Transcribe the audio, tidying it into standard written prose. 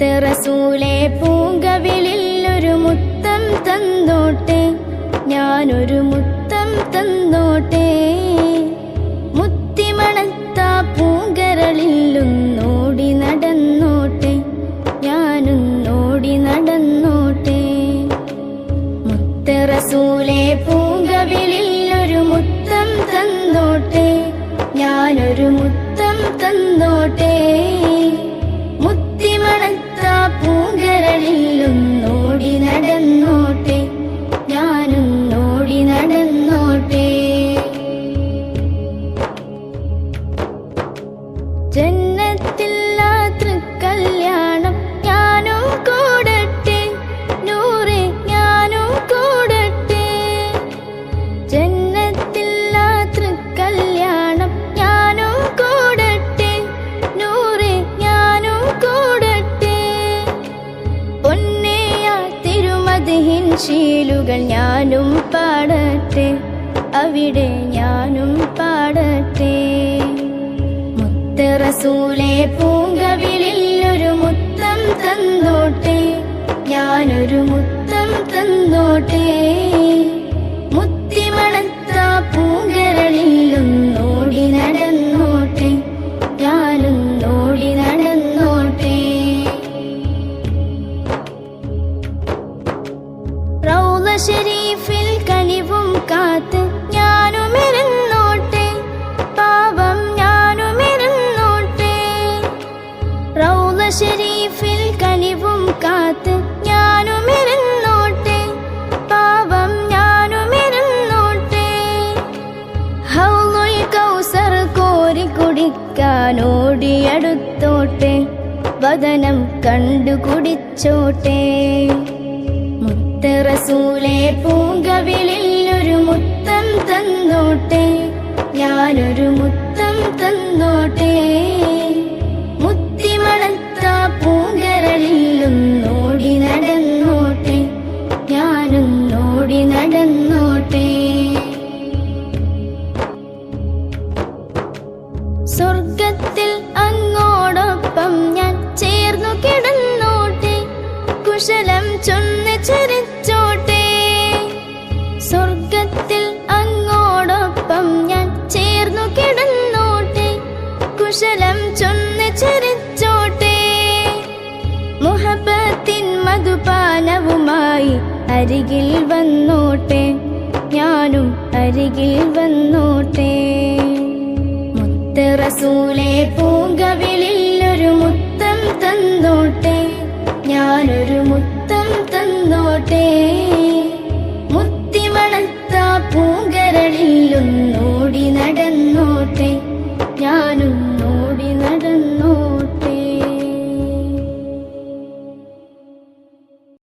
റസൂലേ പൂങ്കവിളിൽ ഒരു മുത്തം തന്നോട്ടെ, ഞാനൊരു മുത്തം തന്നോട്ടെ. മുത്തിമണത്ത പൂങ്കരളിൽ ഒന്നോടി നടന്നോട്ടെ, ഞാനൊന്നോടി നടന്നോട്ടെ. റസൂലേ പൂങ്കവിളിൽ ഒരു മുത്തം തന്നോട്ടെ, ഞാനൊരു മുത്തം തന്നോട്ടെ. മുത്തിമണത്ത പൂങ്കരളിൽ ഒന്നോടി നടന്നോട്ടെ, ഞാനൊന്നോടി നടന്നോട്ടെ. ജന്നത്തില്ലാ തൃക്കല്യാണം ഞാനും കൂടട്ടെ, നൂറേ ഞാനും കൂടട്ടെ. ജന്നത്തില്ലാ തൃക്കല്യാണം ഞാനും കൂടട്ടെ, നൂറേ ഞാനും കൂടട്ടെ. പൊന്നേയ തിരുമദ്ഹിൻ ശീലുകൾ ഞാനും പാടട്ടെ, അവിടെ ഞാനും പാടട്ടെ. റസൂലേ പൂങ്കവിളിൽ ഒരു മുത്തം തന്നോട്ടെ, ഞാനൊരു മുത്തം തന്നോട്ടെ. മുത്തിമണത്ത പൂങ്കരളിൽ ഒന്നോടി നടന്നോട്ടെ, ഞാനൊന്നോടി നടന്നോട്ടെ. റൗള ശരീഫിൽ കനിവും കാത്ത് ഞാനും ഇരുന്നോട്ടെ, പാവം ഞാനും ഇരുന്നോട്ടെ. റൗള ശരീഫിൽ കനിവും കാത്ത് ഞാനും ഇരുന്നോട്ടെ, പാവം ഞാനും ഇരുന്നോട്ടെ. ഹൗളുൽ കൗസർ കോരി കുടിക്കാൻ ഓടിയടുത്തോട്ടെ, വദനം കണ്ടു കുടിച്ചോട്ടെ. റസൂലേ പൂങ്കവിളിൽ ഒരു മുത്തം തന്നോട്ടെ, ഞാനൊരു മുത്തം തന്നോട്ടെ. മുത്തിമണത്ത പൂങ്കരളിൽ ഒന്നോടി നടന്നോട്ടെ, ഞാനൊന്നോടി നടന്നോട്ടെ. സ്വർഗത്തിൽ അങ്ങോടൊപ്പം ഞാൻ ചേർന്നു കിടന്നോട്ടെ, കുശലം ചൊന്ന് ചരിച്ചോട്ടെ. സ്വർഗത്തിൽ അങ്ങോടൊപ്പം ഞാൻ ചേർന്നു കിടന്നോട്ടെ, കുശലം ചൊന്ന് ചരിച്ചോട്ടെ. മുഹബത്തിൻ മധുപാനവുമായി അരികിൽ വന്നോട്ടെ, ഞാനും അരികിൽ വന്നോട്ടെ. റസൂലേ പൂങ്കവിളിൽ ഒരു മുത്തം തന്നോട്ടെ, ഞാനൊരു മുത്തം തന്നോട്ടെ. മുത്തിമണത്ത പൂങ്കരളിൽ